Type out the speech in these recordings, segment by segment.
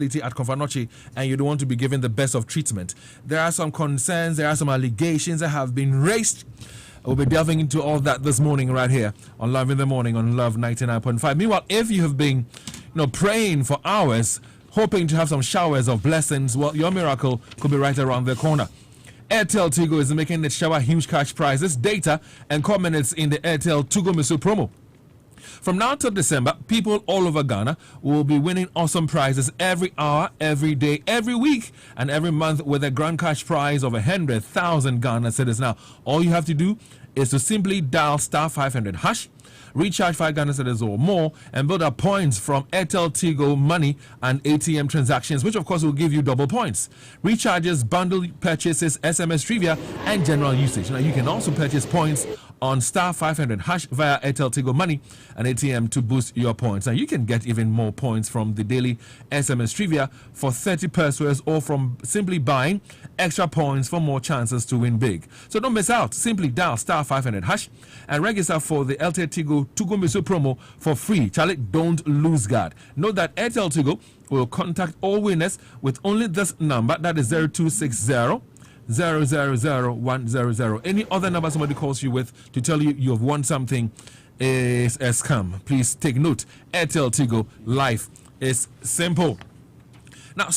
at Komfo Anokye and you don't want to be given the best of treatment. There are some concerns, there are some allegations that have been raised. We'll be delving into all that this morning right here on Love in the Morning on Love 99.5. Meanwhile, if you have been praying for hours, hoping to have some showers of blessings, well, your miracle could be right around the corner. Airtel Tigo is making its shower huge cash prizes, data, and core minutes in the Airtel Tigo Misu promo. From now till December, people all over Ghana will be winning awesome prizes every hour, every day, every week, and every month with a grand cash prize of 100,000 Ghana cedis. Now, all you have to do is to simply dial star 500 hash, recharge 5 Ghana cedis or more, and build up points from Airtel Tigo money and ATM transactions, which of course will give you double points. Recharges, bundle purchases, SMS trivia, and general usage. Now, you can also purchase points on star 500 hash via Airtel Tigo money and ATM to boost your points. Now, you can get even more points from the daily SMS trivia for 30 pesos or from simply buying extra points for more chances to win big. So don't miss out. Simply dial star 500 hash and register for the Airtel Tigo Miso promo for free. Charlie, don't lose guard. Note that Airtel Tigo will contact all winners with only this number, that is 0260 000-100. Any other number somebody calls you with to tell you you have won something is a scam. Please take note. Airtel Tigo, life is simple. Now,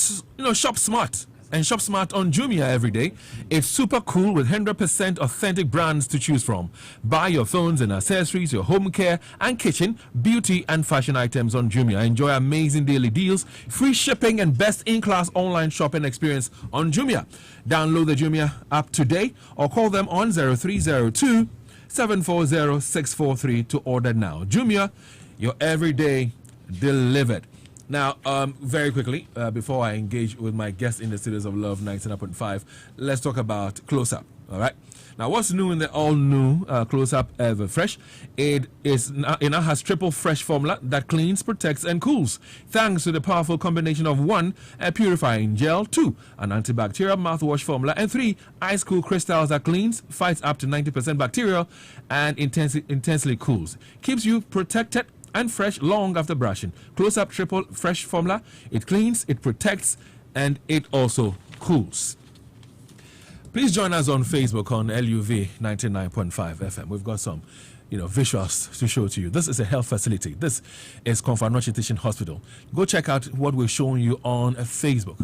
shop smart. And shop smart on Jumia every day. It's super cool with 100% authentic brands to choose from. Buy your phones and accessories, your home care and kitchen, beauty and fashion items on Jumia. Enjoy amazing daily deals, free shipping and best-in-class online shopping experience on Jumia. Download the Jumia app today or call them on 0302 740 643 to order now. Jumia, your everyday delivered. Now, very quickly, before I engage with my guest in the studios of Love 99.5, let's talk about Close-Up, all right? Now, what's new in the all-new Close-Up Ever Fresh? It now has triple fresh formula that cleans, protects, and cools, thanks to the powerful combination of 1, a purifying gel, 2, an antibacterial mouthwash formula, and 3, ice-cool crystals that cleans, fights up to 90% bacteria, and intensely cools. Keeps you protected and fresh long after brushing. Close-Up triple fresh formula. It cleans, it protects, and it also cools. Please join us on Facebook on LUV 99.5 FM. We've got some, visuals to show to you. This is a health facility. This is Komfo Anokye Teaching Hospital. Go check out what we're showing you on Facebook.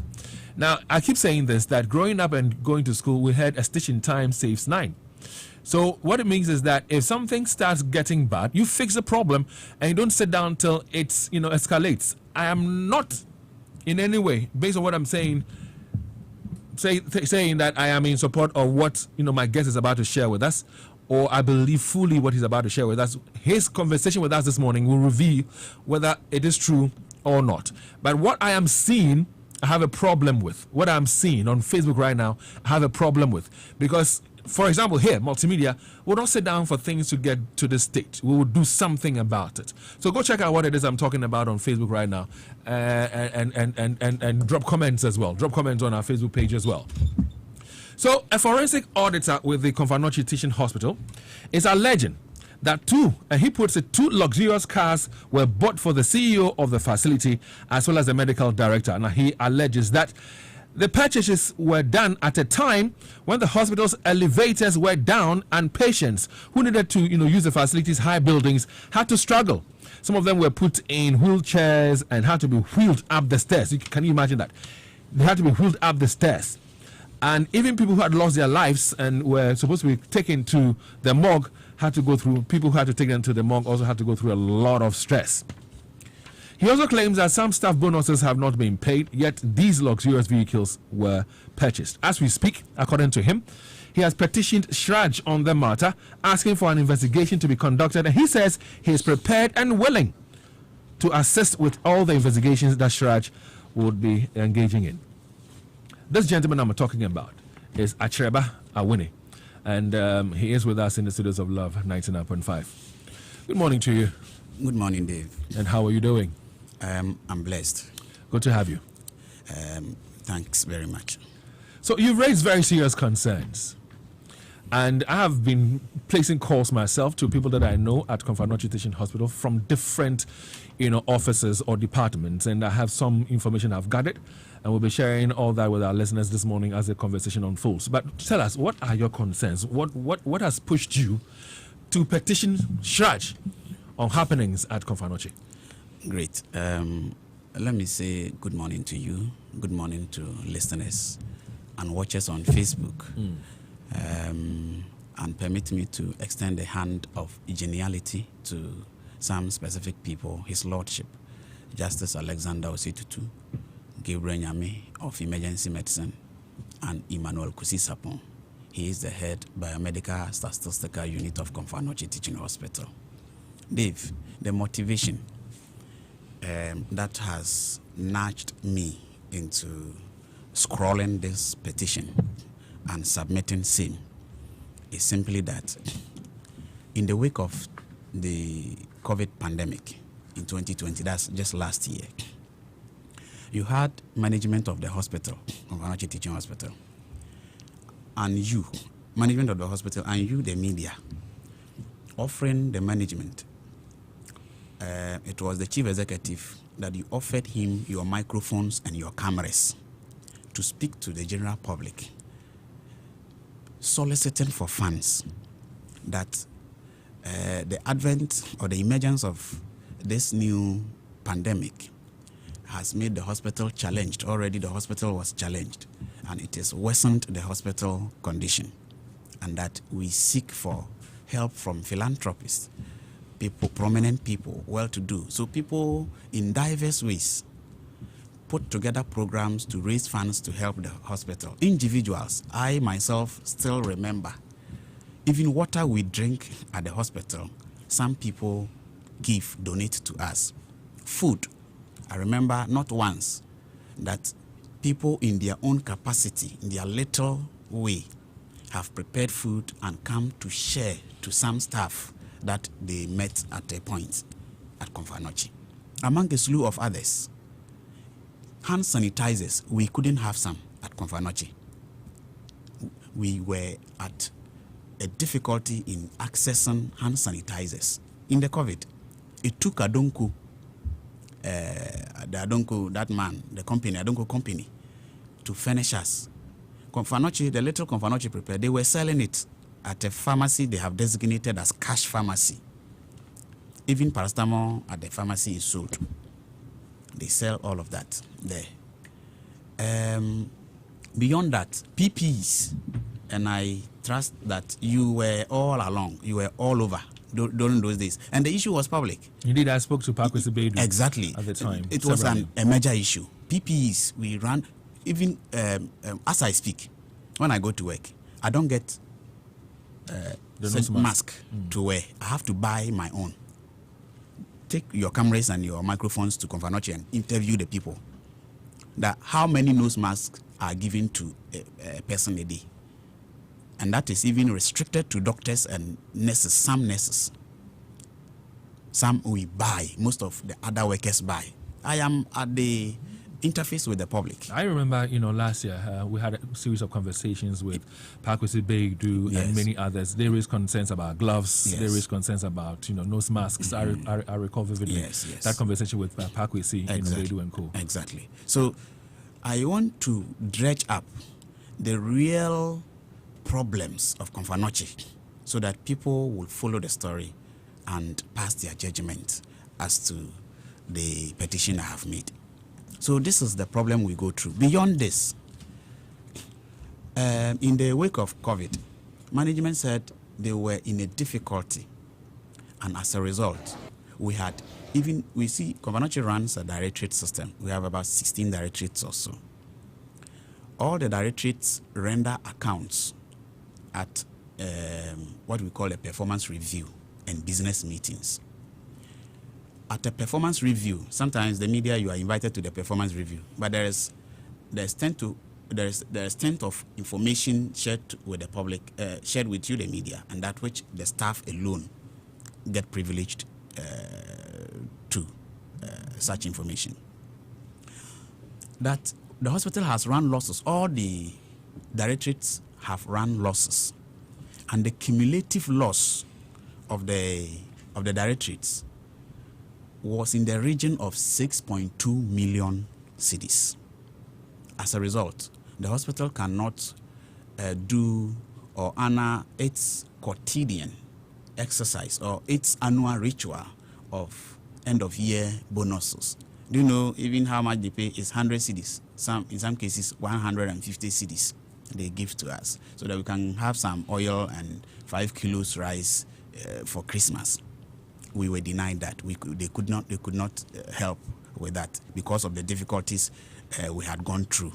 Now, I keep saying this, that growing up and going to school, we had a stitch in time saves 9. So what it means is that if something starts getting bad, you fix the problem and you don't sit down till it's escalates. I am not in any way, based on what I'm saying, saying that I am in support of what my guest is about to share with us, or I believe fully what he's about to share with us. His conversation with us this morning will reveal whether it is true or not. But what I am seeing, I have a problem with. What I'm seeing on Facebook right now, I have a problem with, because for example, here, multimedia, we'll not sit down for things to get to this state. We will do something about it. So go check out what it is I'm talking about on Facebook right now, and drop comments as well. Drop comments on our Facebook page as well. So a forensic auditor with the Komfo Anokye Teaching Hospital is alleging that two luxurious cars were bought for the CEO of the facility as well as the medical director. Now, he alleges that the purchases were done at a time when the hospital's elevators were down and patients who needed to use the facility's high buildings had to struggle. Some of them were put in wheelchairs and had to be wheeled up the stairs. Can you imagine that? They had to be wheeled up the stairs. And even people who had lost their lives and were supposed to be taken to the morgue had to go through, people who had to take them to the morgue also had to go through a lot of stress. He also claims that some staff bonuses have not been paid, yet these luxurious vehicles were purchased. As we speak, according to him, he has petitioned CHRAJ on the matter, asking for an investigation to be conducted, and he says he is prepared and willing to assist with all the investigations that CHRAJ would be engaging in. This gentleman I'm talking about is Akuetteh Awini, and he is with us in the studios of Love 99.5. Good morning to you. Good morning, Dave. And how are you doing? I'm blessed. Good to have you. Thanks very much. So you've raised very serious concerns And I have been placing calls myself to people that I know at Komfo Anokye Teaching Hospital from different, offices or departments. And I have some information I've gathered, and we'll be sharing all that with our listeners this morning as the conversation unfolds. But tell us, what are your concerns? What has pushed you to petition CHRAJ on happenings at Komfo Anokye? Great. Let me say good morning to you. Good morning to listeners and watchers on Facebook. And permit me to extend a hand of geniality to some specific people. His Lordship, Justice Alexander Ositutu, Gabriel Nyame of Emergency Medicine, and Emmanuel Kusisapon. He is the head biomedical statistical unit of Komfo Anokye Teaching Hospital. Dave, the motivation that has nudged me into scrolling this petition and submitting same is simply that in the wake of the COVID pandemic in 2020, that's just last year, you had management of the hospital, of Anokye Teaching Hospital, and you, management of the hospital, and you, the media, offering the management. It was the chief executive that you offered him your microphones and your cameras to speak to the general public, soliciting for funds that the advent or the emergence of this new pandemic has made the hospital challenged. Already the hospital was challenged, and it has worsened the hospital condition, and that we seek for help from philanthropists, people, prominent people, well-to-do. So people in diverse ways put together programs to raise funds to help the hospital. Individuals, I myself still remember, even water we drink at the hospital, some people donate to us. Food, I remember not once that people in their own capacity, in their little way, have prepared food and come to share to some staff that they met at a point at Komfo Anokye. Among a slew of others, hand sanitizers, we couldn't have some at Komfo Anokye. We were at a difficulty in accessing hand sanitizers. In the COVID, it took Adonko, that man, the company, Adonko company, to furnish us. Komfo Anokye, the little Komfo Anokye prepared, they were selling it at a pharmacy they have designated as cash pharmacy. Even paracetamol at the pharmacy is sold. They sell all of that there. Beyond that, PPEs, and I trust that you were all along, you were all over during those days. And the issue was public. Indeed, I spoke to Akuetteh Beidou exactly at the time. It was a major issue. PPEs, we ran, even as I speak, when I go to work, I don't get mask to wear. I have to buy my own. Take your cameras and your microphones to Komfo Anokye and interview the people. That how many nose masks are given to a person a day, and that is even restricted to doctors and nurses. Some nurses, some we buy. Most of the other workers buy. I am at the interface with the public. I remember, last year we had a series of conversations with Akuetteh Beidou and many others. They raised concerns about gloves. They raised concerns about, nose masks. I recall vividly that conversation with Akuetteh Beidou and co. Exactly. So I want to dredge up the real problems of Komfo Anokye so that people will follow the story and pass their judgment as to the petition I have made. So this is the problem we go through. Beyond this, in the wake of COVID, management said they were in a difficulty. And as a result, we see Komfo Anokye runs a directorate system. We have about 16 directorates or so. All the directorates render accounts at what we call a performance review and business meetings. At a performance review, sometimes the media, you are invited to the performance review, but there is the extent of information shared with the public, shared with you, the media, and that which the staff alone get privileged to such information. That the hospital has run losses. All the directorates have run losses. And the cumulative loss of the directorates was in the region of 6.2 million cedis. As a result, the hospital cannot do or honor its quotidian exercise or its annual ritual of end of year bonuses. Do you know even how much they pay is 100 cedis? In some cases 150 cedis they give to us so that we can have some oil and 5 kilos rice for Christmas. We were denied that. They could not help with that because of the difficulties we had gone through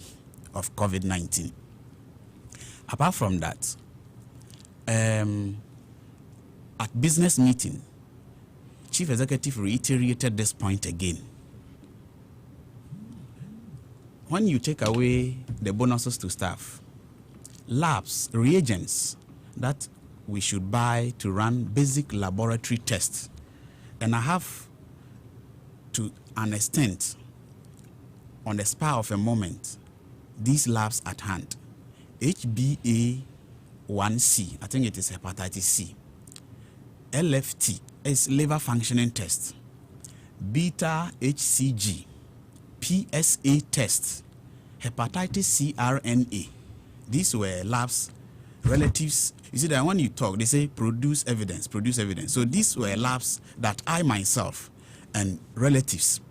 of COVID-19. Apart from that, at business meeting, Chief Executive reiterated this point again. When you take away the bonuses to staff, labs, reagents that we should buy to run basic laboratory tests, and I have, to an extent, on the spur of a moment, these labs at hand, HbA1c, I think it is hepatitis C, LFT is liver functioning test, beta HCG, PSA test, hepatitis CRNA. These were labs, relatives. You see that when you talk, they say produce evidence. So these were labs that I myself and relatives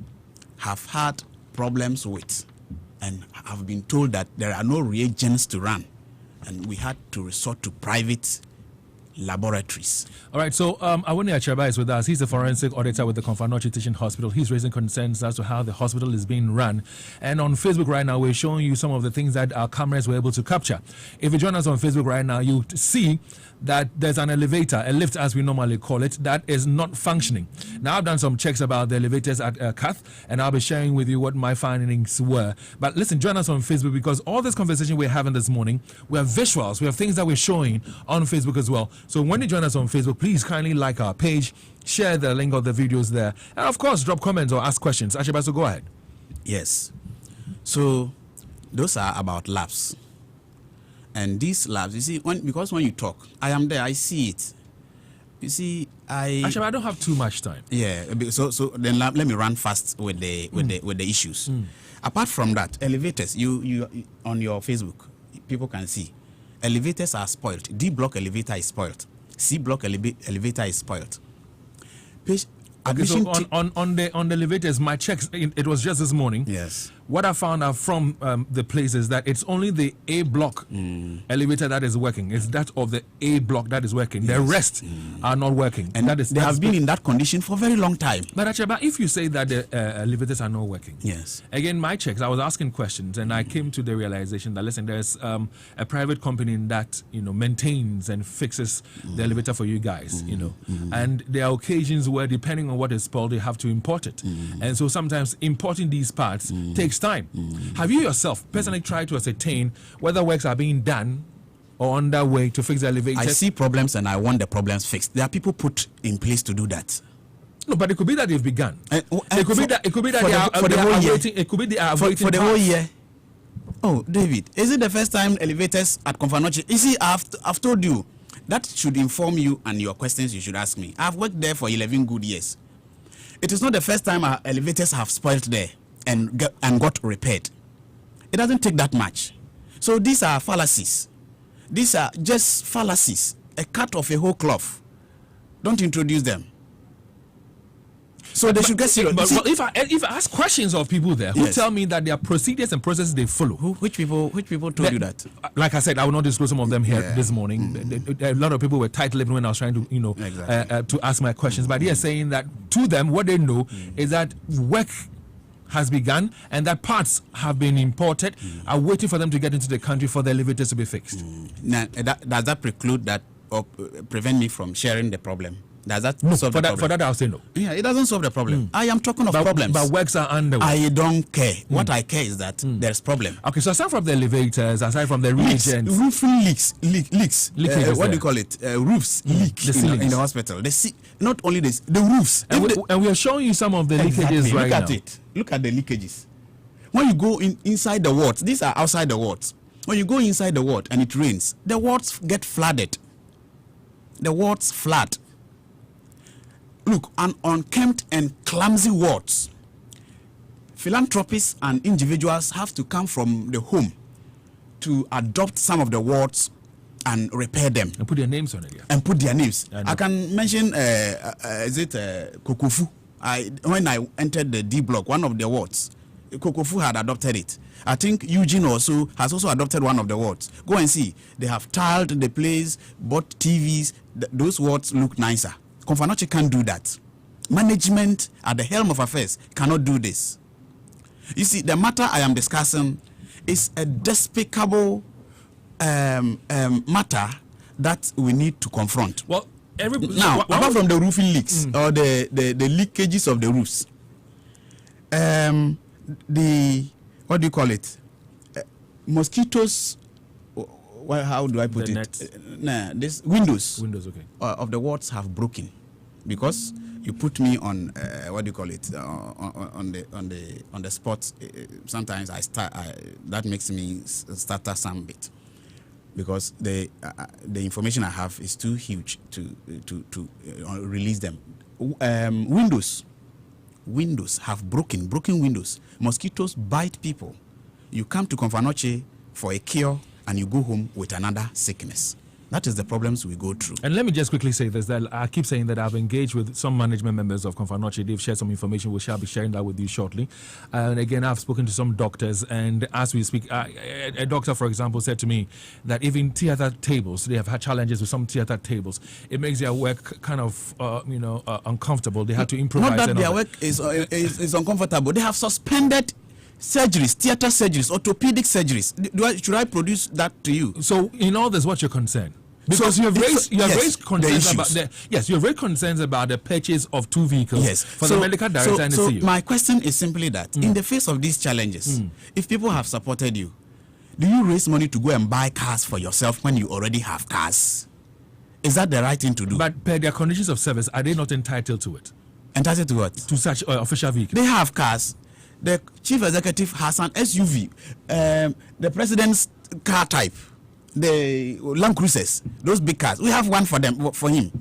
have had problems with and have been told that there are no reagents to run. And we had to resort to private laboratories. All right, so Akuetteh CHRAJ is with us. He's a forensic auditor with the Komfo Anokye Teaching Hospital. He's raising concerns as to how the hospital is being run. And on Facebook right now, we're showing you some of the things that our cameras were able to capture. If you join us on Facebook right now, you see that there's an elevator, a lift as we normally call it, that is not functioning. Now, I've done some checks about the elevators at CATH, and I'll be sharing with you what my findings were. But listen, join us on Facebook, because all this conversation we're having this morning, we have visuals, we have things that we're showing on Facebook as well. So when you join us on Facebook, please kindly like our page, share the link of the videos there, and of course, drop comments or ask questions. Ashiba, so go ahead. Yes. So those are about labs. And these labs, you see, because when you talk, I am there, I see it. You see, Actually, I don't have too much time. Yeah. So then let me run fast with the issues. Apart from that, elevators. You on your Facebook, people can see elevators are spoiled. D block elevator is spoiled. C block elevator is spoiled. Okay, so on the elevators, my checks, it was just this morning. Yes. What I found out from the place is that it's only the A block elevator that is working. It's that of the A block that is working. Yes. The rest are not working. And they have been in that condition for a very long time. But actually, if you say that the elevators are not working, yes. Again, my checks, I was asking questions, and I came to the realization that, listen, there's a private company that maintains and fixes the elevator for you guys, and there are occasions where, depending on what is spoiled, they have to import it, and so sometimes importing these parts takes time. Have you yourself personally tried to ascertain whether works are being done or on their way to fix the elevator? I see problems and I want the problems fixed. There are people put in place to do that. No, but it could be that they've begun. It could be that they are waiting. It could be they are waiting for the whole year. Oh, David, is it the first time elevators at Komfo Anokye? You see, I've told you that should inform you and your questions you should ask me. I've worked there for 11 good years. It is not the first time our elevators have spoiled there and got repaired. It doesn't take that much. So these are fallacies. These are just fallacies. A cut of a whole cloth. Don't introduce them. So they should get serious. But if I ask questions of people there who tell me that there are procedures and processes they follow, which people told you that? Like I said, I will not disclose some of them here this morning. A lot of people were tight-lipped when I was trying to, to ask my questions. But they are saying that to them, what they know is that work has begun and that parts have been imported, are waiting for them to get into the country for the elevators to be fixed. Now, does that preclude that or prevent me from sharing the problem? Does that solve the problem? For that, I'll say no. Yeah, it doesn't solve the problem. I am talking of problems. But works are underway. I don't care. What I care is that there's problem. Okay, so aside from the elevators, aside from the reagents, roofing leaks. What do you call it? Roofs leak in the hospital. Not only this, the roofs. And we are showing you some of the leakages right now. Look at it. Look at the leakages. When you go inside the wards, these are outside the wards. When you go inside the ward and it rains, the wards get flooded. the wards flat. Look, an unkempt and clumsy wards. Philanthropists and individuals have to come from the home to adopt some of the wards and repair them. And put their names on it, yeah. And put their names. I can mention, Kokofu? When I entered the D block, one of the wards, Kokofu had adopted it. I think Eugene also has also adopted one of the wards. Go and see. They have tiled the place, bought TVs. Those wards look nicer. Komfo Anokye can't do that. Management at the helm of affairs cannot do this. You see, the matter I am discussing is a despicable matter that we need to confront. Well, apart from the roofing leaks or the leakages of the roofs, what do you call it? Mosquitoes. Well, how do I put it? This windows. Windows, okay. Of the wards have broken, because you put me on what do you call it? On the spot. Sometimes that makes me stutter some bit, because the information I have is too huge to release them. Windows have broken windows. Mosquitoes bite people. You come to Komfo Anokye for a cure and you go home with another sickness. That is the problems we go through. And let me just quickly say this, that I keep saying that I've engaged with some management members of Komfo Anokye. They've shared some information. We shall be sharing that with you shortly. And again, I've spoken to some doctors, and as we speak, a doctor, for example, said to me that even theater tables, they have had challenges with some theater tables. It makes their work kind of, uncomfortable. They had to improvise. Not that their work is uncomfortable. They have suspended surgeries, theater surgeries, orthopedic surgeries. Should I produce that to you? So, in all this, what's your concern? Because So you have raised concerns the issues. you have raised concerns about the purchase of 2 vehicles for the medical director and the CEO. My question is simply that in the face of these challenges, if people have supported you, do you raise money to go and buy cars for yourself when you already have cars? Is that the right thing to do? But per their conditions of service, are they not entitled to it? Entitled to what? To such official vehicles? They have cars. The chief executive has an SUV, the president's car type, the Land Cruisers, those big cars. We have one for him.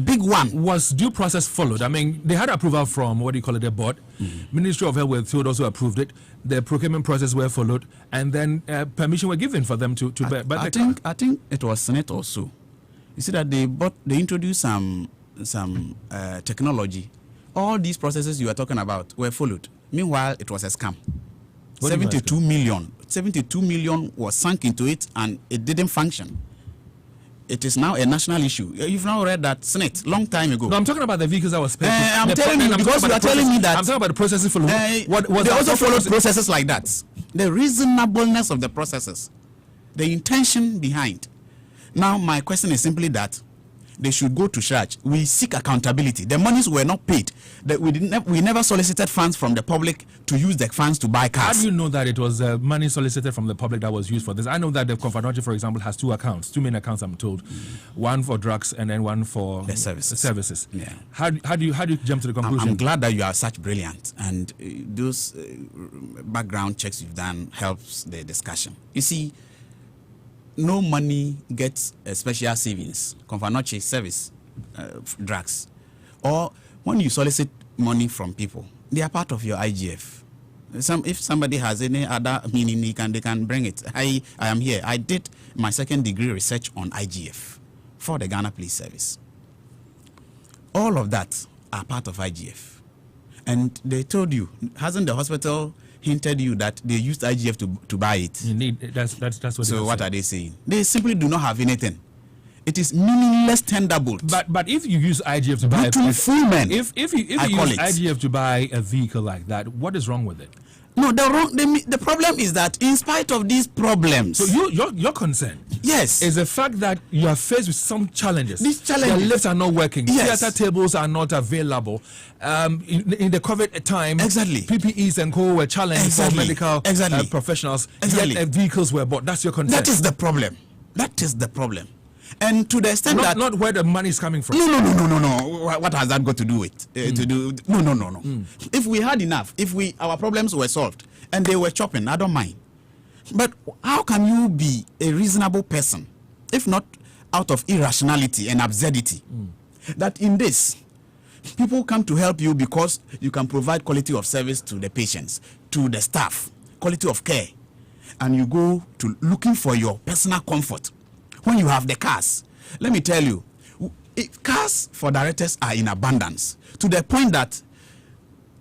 Big one. Was due process followed? I mean, they had approval from, the board. Ministry of Health were also approved it. The procurement process were followed, and then permission were given for them to buy. But I think it was Senate also. You see that they introduced some technology. All these processes you are talking about were followed. Meanwhile, it was a scam. 72 million was sunk into it, and it didn't function. It is now a national issue. You've now read that Senate long time ago. No, I'm talking about the vehicles that was paid. I'm telling you, because you are telling me that. I'm talking about the processes followed. They also followed processes like that. The reasonableness of the processes, the intention behind. Now, my question is simply that they should go to CHRAJ. We seek accountability. The monies were not paid. We never solicited funds from the public to use the funds to buy cars. How do you know that it was money solicited from the public that was used for this? I know that the Komfo Anokye, for example, has 2 main accounts, I'm told. One for drugs and then one for the services. Yeah. How do you jump to the conclusion? I'm glad that you are such brilliant, and those background checks you've done helps the discussion. You see, no money gets a special savings. Komfo Anokye service drugs, or when you solicit money from people, they are part of your IGF. If somebody has any other meaning, they can bring it. I am here. I did my 2nd degree research on IGF for the Ghana Police Service. All of that are part of IGF, and they told you, hasn't the hospital hinted you that they used IGF to buy it? Indeed, that's what. So what are they saying? They simply do not have anything. It is meaningless thunderbolt. But if you use IGF to buy if you use IGF to buy a vehicle like that, what is wrong with it? No, the problem is that in spite of these problems, so your concern, yes, is the fact that you are faced with some challenges. These challenges, the lifts are not working. Yes. Theater tables are not available. In the COVID time, exactly, PPEs and co were challenged for medical professionals. Exactly, yet, vehicles were bought. That's your concern. That is the problem. That is the problem. And to the extent not where the money is coming from. No. What has that got to do with? No. If we had enough, our problems were solved and they were chopping, I don't mind. But how can you be a reasonable person, if not out of irrationality and absurdity. That in this, people come to help you because you can provide quality of service to the patients, to the staff, quality of care, and you go to looking for your personal comfort when you have the cars. Let me tell you, cars for directors are in abundance, to the point that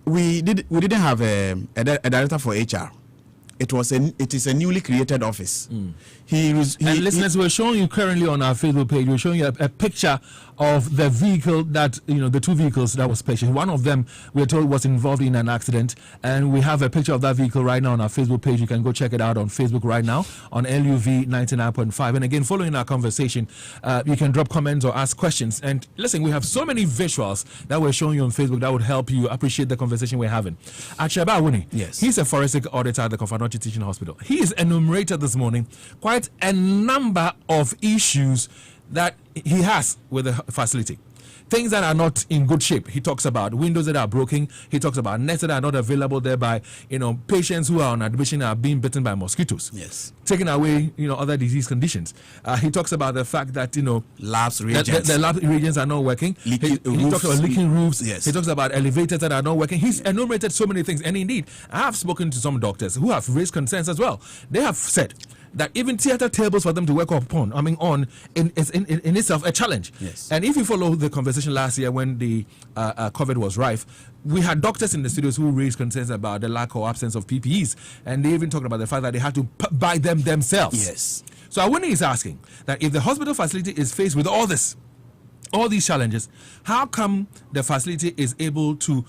we didn't have a director for HR. It is a newly created office. Listeners, we're showing you currently on our Facebook page, we're showing you a picture of the vehicle that, the two vehicles that was purchased. One of them, we're told, was involved in an accident, and we have a picture of that vehicle right now on our Facebook page. You can go check it out on Facebook right now on LUV 99.5. And again, following our conversation, you can drop comments or ask questions. And listen, we have so many visuals that we're showing you on Facebook that would help you appreciate the conversation we're having. Achebe Awuni, yes, he's a forensic auditor at the Komfo Anokye Teaching Hospital. He is enumerated this morning quite a number of issues that he has with the facility. Things that are not in good shape. He talks about windows that are broken. He talks about nets that are not available, thereby, patients who are on admission are being bitten by mosquitoes. Yes. Taking away, other disease conditions. He talks about the fact that, labs reagents. The lab reagents are not working. He talks about leaking roofs. Yes. He talks about elevators that are not working. He's enumerated so many things. And indeed, I have spoken to some doctors who have raised concerns as well. They have said that even theater tables for them to work upon, in itself a challenge. Yes. And if you follow the conversation last year when the COVID was rife, we had doctors in the studios who raised concerns about the lack or absence of PPEs, and they even talked about the fact that they had to buy them themselves. Yes. So Awuni is asking that if the hospital facility is faced with all these challenges, how come the facility is able to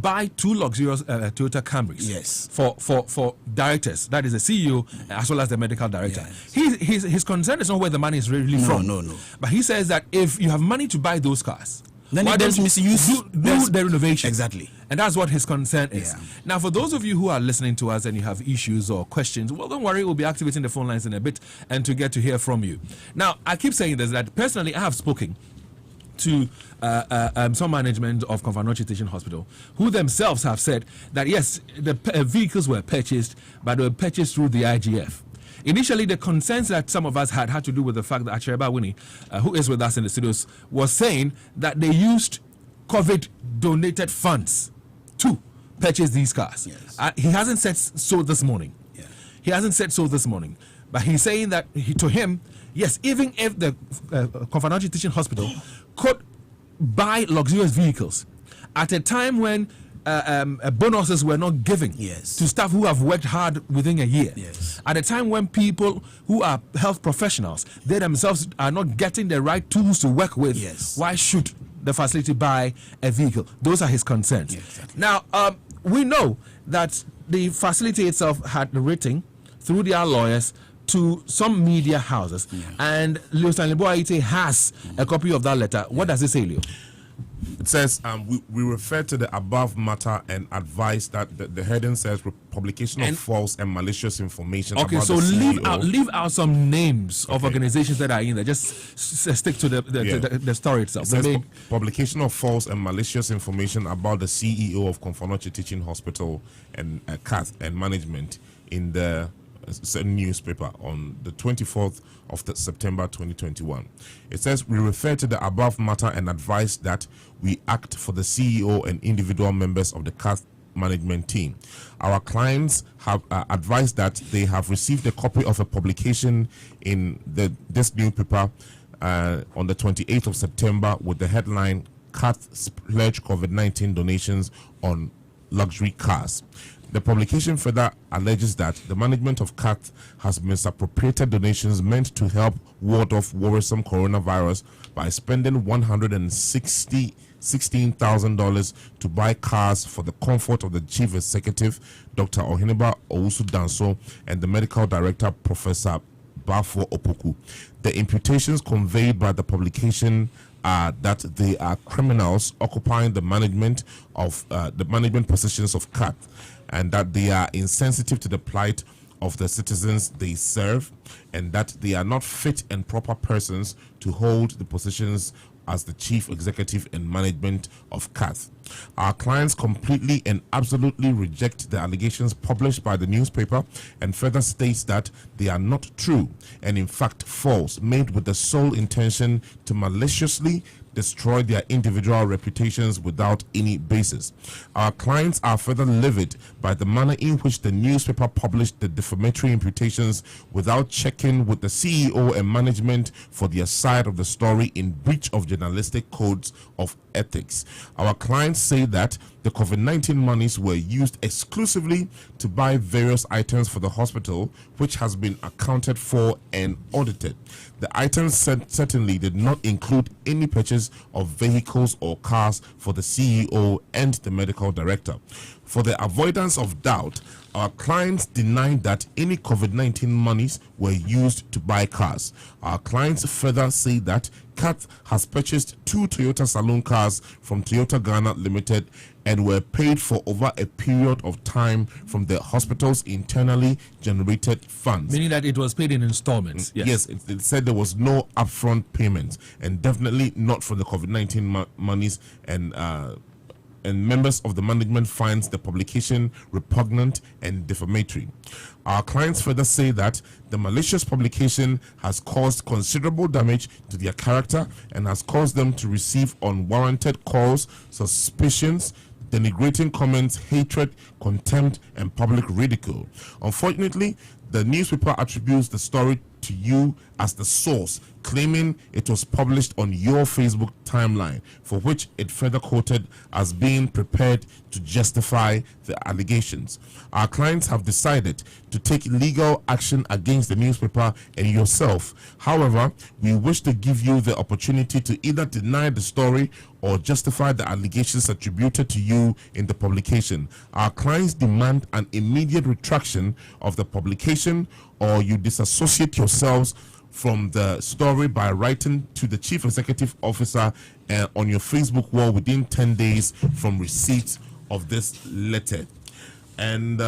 buy two luxurious Toyota Camrys? Yes. For directors, that is the CEO as well as the medical director. Yes. His concern is not where the money is really from. No. But he says that if you have money to buy those cars, then why there's don't you misuse. do the renovation? Exactly. And that's what his concern is. Yeah. Now, for those of you who are listening to us and you have issues or questions, well, don't worry, we'll be activating the phone lines in a bit and to get to hear from you. Now, I keep saying this, that personally I have spoken to some management of Komfo Anokye Teaching Hospital, who themselves have said that yes, the vehicles were purchased, but they were purchased through the IGF. Initially, the concerns that some of us had to do with the fact that Achebe Awuni, who is with us in the studios, was saying that they used COVID-donated funds to purchase these cars. Yes. He hasn't said so this morning. Yeah. He hasn't said so this morning. But he's saying that to him, yes, even if the Komfo Anokye Teaching Hospital could buy luxurious vehicles at a time when bonuses were not given to staff who have worked hard within a year, at a time when people who are health professionals, they themselves are not getting the right tools to work with, why should the facility buy a vehicle? Those are his concerns. Exactly. Now, we know that the facility itself had written through their lawyers to some media houses, and Leo Stanley Boaite has a copy of that letter. What does it say, Leo? It says we refer to the above matter and advise that the heading says publication of false and malicious information. Okay, about so the CEO. leave out some names of organizations that are in there. Just stick to the story itself. It says publication of false and malicious information about the CEO of Komfo Anokye Teaching Hospital and CHRAJ and management in the newspaper on the 24th of September 2021. It says we refer to the above matter and advise that we act for the CEO and individual members of the CHRAJ management team. Our clients have advised that they have received a copy of a publication in this newspaper on the 28th of September with the headline CHRAJ pledge COVID-19 donations on luxury cars. The publication further alleges that the management of CHRAJ has misappropriated donations meant to help ward off worrisome coronavirus by spending $116,000 to buy cars for the comfort of the chief executive, Dr. Oheneba Owusu Danso, and the medical director, Professor Bafo Opoku. The imputations conveyed by the publication are that they are criminals occupying the management positions of CHRAJ, and that they are insensitive to the plight of the citizens they serve, and that they are not fit and proper persons to hold the positions as the chief executive and management of CHRAJ. Our clients completely and absolutely reject the allegations published by the newspaper and further states that they are not true and in fact false, made with the sole intention to maliciously destroy their individual reputations without any basis. Our clients are further livid by the manner in which the newspaper published the defamatory imputations without checking with the CEO and management for their side of the story, in breach of journalistic codes of ethics. Our clients say that the COVID-19 monies were used exclusively to buy various items for the hospital, which has been accounted for and audited. The items certainly did not include any purchase of vehicles or cars for the CEO and the medical director. For the avoidance of doubt, our clients denied that any COVID-19 monies were used to buy cars. Our clients further say that CHRAJ has purchased 2 Toyota saloon cars from Toyota Ghana Limited and were paid for over a period of time from the hospital's internally generated funds. Meaning that it was paid in installments. Yes, it said there was no upfront payment, and definitely not for the COVID-19 monies, and members of the management finds the publication repugnant and defamatory. Our clients further say that the malicious publication has caused considerable damage to their character and has caused them to receive unwarranted calls, suspicions, denigrating comments, hatred, contempt, and public ridicule. Unfortunately, the newspaper attributes the story to you as the source, claiming it was published on your Facebook timeline, for which it further quoted as being prepared to justify the allegations. Our clients have decided to take legal action against the newspaper and yourself. However, we wish to give you the opportunity to either deny the story or justify the allegations attributed to you in the publication. Our clients demand an immediate retraction of the publication, or you disassociate yourselves from the story by writing to the Chief Executive Officer on your Facebook wall within 10 days from receipt of this letter. And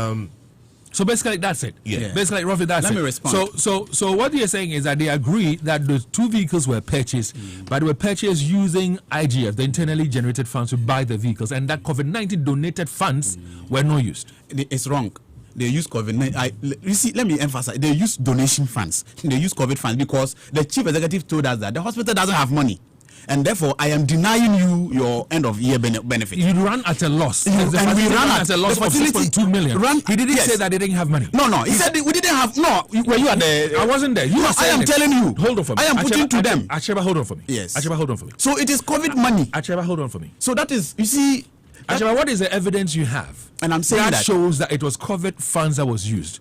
so basically that's it. Yeah. Basically, roughly that's it. Let me respond. So what you're saying is that they agree that the 2 vehicles were purchased, but they were purchased using IGF, the internally generated funds, to buy the vehicles, and that COVID-19 donated funds were not used. It's wrong. They use COVID-19. You see, let me emphasize. They use donation funds. They use COVID funds because the chief executive told us that the hospital doesn't have money, and therefore I am denying you your end of year benefit. You ran at a loss. And we ran at a loss of 6.2 million. He didn't say that they didn't have money. No. He said we didn't have. No, were you at the? I wasn't there. I am telling you. Hold on for me. I am putting to them. Acheba, hold on for me. Yes. Acheba, hold on for me. So it is COVID money. Acheba, hold on for me. So that is, you see. Acheba, what is the evidence you have? And I'm saying that shows that it was COVID funds that was used.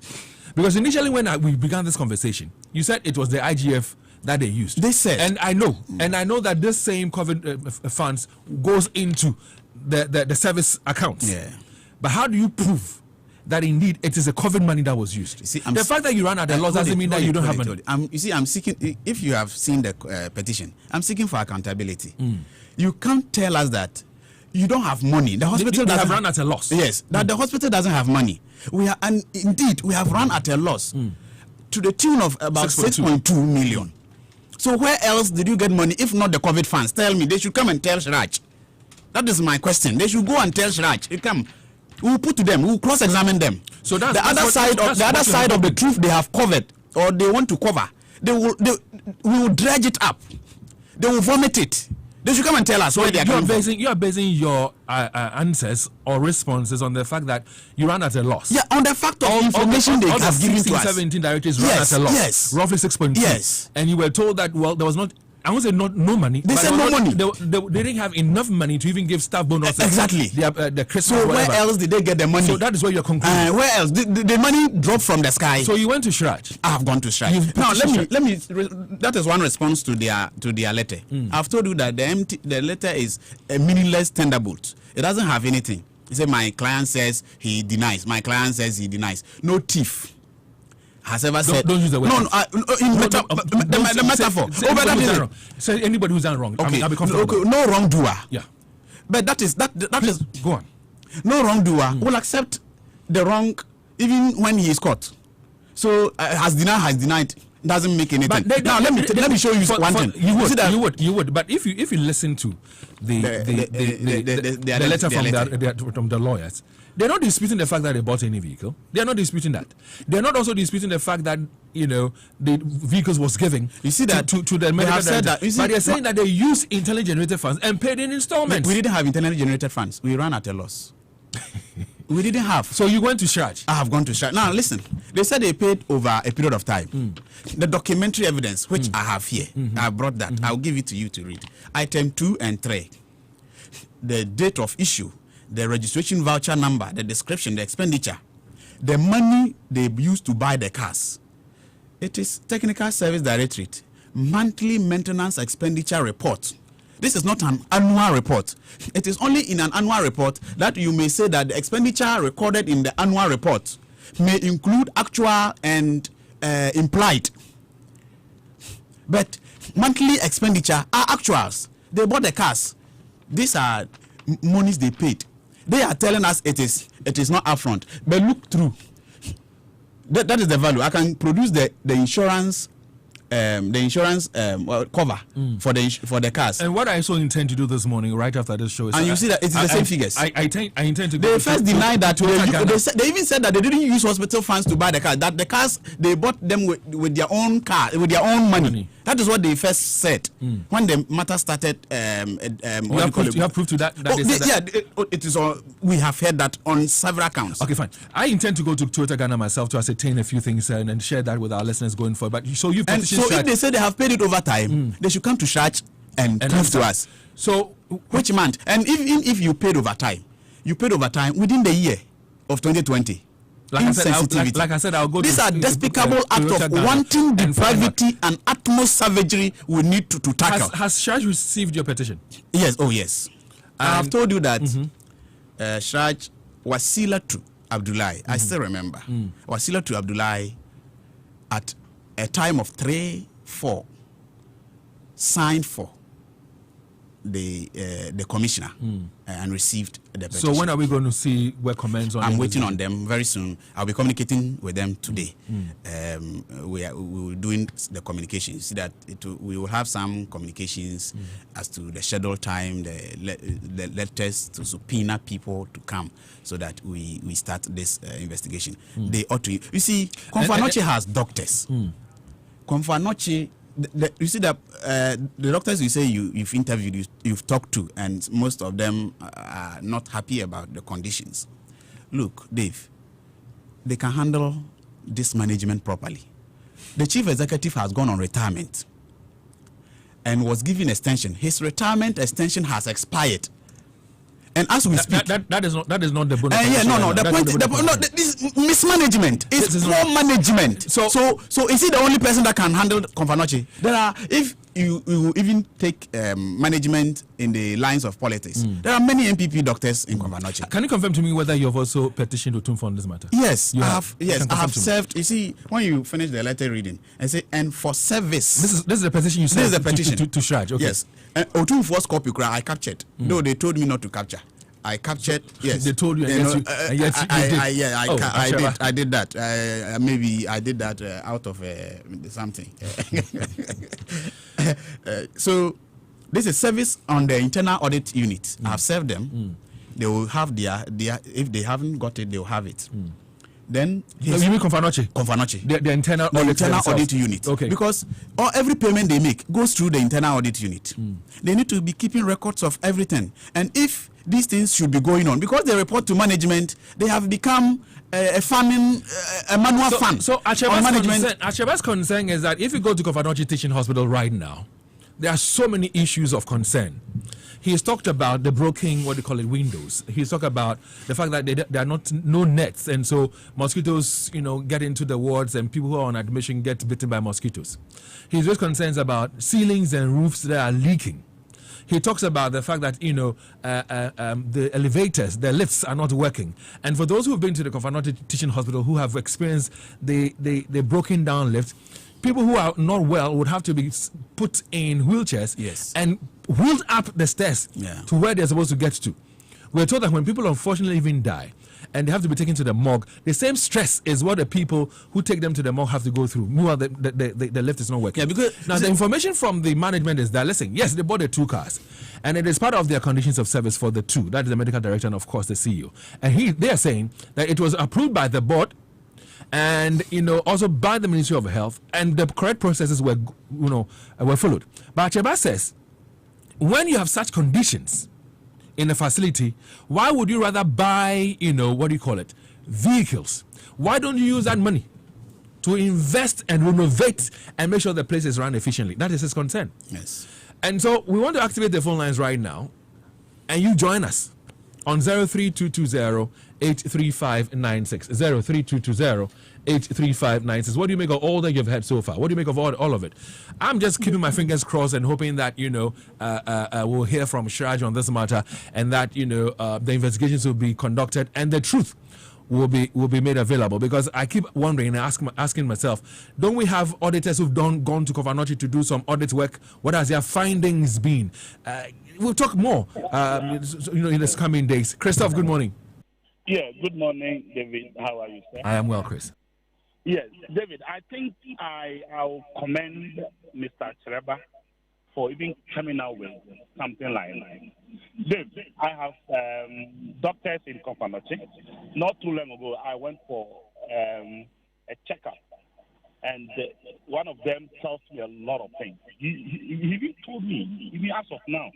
Because initially when we began this conversation, you said it was the IGF that they used. They said. And I know that this same COVID funds goes into the service accounts. Yeah. But how do you prove that indeed it is a COVID money that was used? See, the fact that you ran at a loss doesn't mean that you don't have money. You see, I'm seeking, if you have seen the petition, I'm seeking for accountability. You can't tell us that you don't have money. The hospital have run at a loss. Yes, that the hospital doesn't have money. And indeed, we have run at a loss to the tune of about 6.2 million. So where else did you get money if not the COVID funds? Tell me. They should come and tell CHRAJ. That is my question. They should go and tell CHRAJ. They come. We will put to them. We will cross-examine them. So that's the other side of the truth they have covered, or they want to cover. We will dredge it up. They will vomit it. They should come and tell us where they are coming from. You are basing your answers or responses on the fact that you ran at a loss. Yeah, on the fact of information they have given to us. 17 directors ran at a loss. Yes. Roughly 6.2. Yes. And you were told that, well, there was not, I won't say no money. They said no money. They didn't have enough money to even give staff bonuses. Exactly. The Christmas, so where else did they get the money? So that is where you're concluding. Where else? The money dropped from the sky. So you went to CHRAJ. I have gone to CHRAJ. Now let me. That is one response to their letter. I've told you that the letter is a meaningless thunderbolt. It doesn't have anything. He said my client says he denies. My client says he denies. No thief has ever said. Don't use the word. No, the metaphor. Say anybody who's done wrong. Okay. I'll be comfortable. No wrongdoer. Yeah. But that is go on. No wrongdoer will accept the wrong even when he is caught. So has denied. doesn't make anything. Now let me show you one thing. You would. But if you listen to the letter from the lawyers, they're not disputing the fact that they bought any vehicle. They're not disputing that. They're not also disputing the fact that the vehicles was given. You see that to the medical director. But they're saying that they use internally generated funds and paid in installments. We didn't have internally generated funds. We ran at a loss. We didn't have. So you went to CHRAJ? I have gone to CHRAJ. Now listen, they said they paid over a period of time. The documentary evidence, which I have here, I brought that. I'll give it to you to read. Item 2 and 3. The date of issue, the registration voucher number, the description, the expenditure, the money they used to buy the cars. It is Technical Service Directorate, monthly maintenance expenditure report. This is not an annual report. It is only in an annual report that you may say that the expenditure recorded in the annual report may include actual and implied. But monthly expenditure are actuals. They bought the cars. These are monies they paid. They are telling us it is not upfront. But look through. That is the value. I can produce the insurance. Cover for the cars. And what I so intend to do this morning, right after this show, is and you see that it's the same figures. I intend to. They first denied that they even said that they didn't use hospital funds to buy the car. That the cars they bought them with their own car, with their own money. That is what they first said when the matter started. You have proof to that. It is all. We have heard that on several accounts. Okay, fine. I intend to go to Toyota Ghana myself to ascertain a few things and share that with our listeners going forward. But so you So if they say they have paid it over time, they should come to CHRAJ and prove to us. So which month? And even if you paid over time within the year of 2020. Like I said, I'll go. These are despicable acts of wanting depravity and utmost savagery we need to tackle. Has CHRAJ received your petition? Yes. Oh yes. I have told you that CHRAJ Wasila to Abdullahi. I still remember Wasila to Abdullahi at a time of 3-4 signed for the commissioner and received the petition. So when are we going to see where comments on? I'm waiting on them very soon. I'll be communicating with them today. We will doing the communication. You see that we will have some communications as to the scheduled time, the letters to subpoena people to come so that we start this investigation. They ought to. You see, Komfo Anokye has doctors. Komfo Anokye. You see that the doctors you say you've interviewed, you've talked to, and most of them are not happy about the conditions. Look, Dave, they can handle this management properly. The chief executive has gone on retirement and was given extension. His retirement extension has expired. And as we speak, that is not the bonus. This mismanagement is poor management. So is he the only person that can handle Komfo Anokye? There are, if you even take management in the lines of politics, there are many MPP doctors in Komfo Anokye. Can you confirm to me whether you have also petitioned Otumfuo on this matter? Yes, I have served. You see, when you finish the letter reading and say, and for service. This is the petition you sent. This is the petition to CHRAJ. Okay. Yes. Otumfuo's copy I captured. No, they told me not to capture. I captured. Yes, they told you. I did that. Maybe I did that out of something. So this is service on the internal audit unit. I've served them. They will have their. If they haven't got it, they will have it. Then you mean Komfo Anokye? Komfo Anokye. The internal audit unit. Okay. Because every payment they make goes through the internal audit unit. They need to be keeping records of everything. And if these things should be going on, because they report to management, they have become a manual fund. So Acheba's concern is that if you go to Komfo Anokye Teaching Hospital right now, there are so many issues of concern. He has talked about the broken, windows. He's talked about the fact that there are no nets, and so mosquitoes, get into the wards, and people who are on admission get bitten by mosquitoes. He's raised concerns about ceilings and roofs that are leaking. He talks about the fact that the elevators, the lifts are not working. And for those who have been to the Komfo Anokye Teaching Hospital who have experienced the broken down lift, people who are not well would have to be put in wheelchairs and wheeled up the stairs to where they're supposed to get to. We're told that when people unfortunately even die, and they have to be taken to the morgue, the same stress is what the people who take them to the morgue have to go through. Meanwhile, the lift is not working. Yeah, because now the information from the management is that, listen, yes, they bought the 2 cars, and it is part of their conditions of service for the 2. That is the medical director and, of course, the CEO. And they are saying that it was approved by the board, and also by the Ministry of Health, and the correct processes were followed. But Acheba says, when you have such conditions in a facility, why would you rather buy vehicles? Why don't you use that money to invest and renovate and make sure the place is run efficiently? That is his concern. Yes. And so we want to activate the phone lines right now, and you join us on 03220-83596. 03220-83596. What do you make of all that you've heard so far? What do you make of all of it? I'm just keeping my fingers crossed and hoping that we'll hear from CHRAJ on this matter, and that the investigations will be conducted and the truth will be made available. Because I keep wondering and asking myself, don't we have auditors who've gone to Komfo Anokye to do some audit work? What has their findings been? We'll talk more in the coming days. Christoph, good morning. Yeah, good morning, David. How are you, sir? I am well, Chris. Yes, David, I think I'll commend Mr. CHRAJ for even coming out with something like that. Dave, I have doctors in Komfo Anokye. Not too long ago, I went for a checkup, and one of them tells me a lot of things. He even told me, even as of now,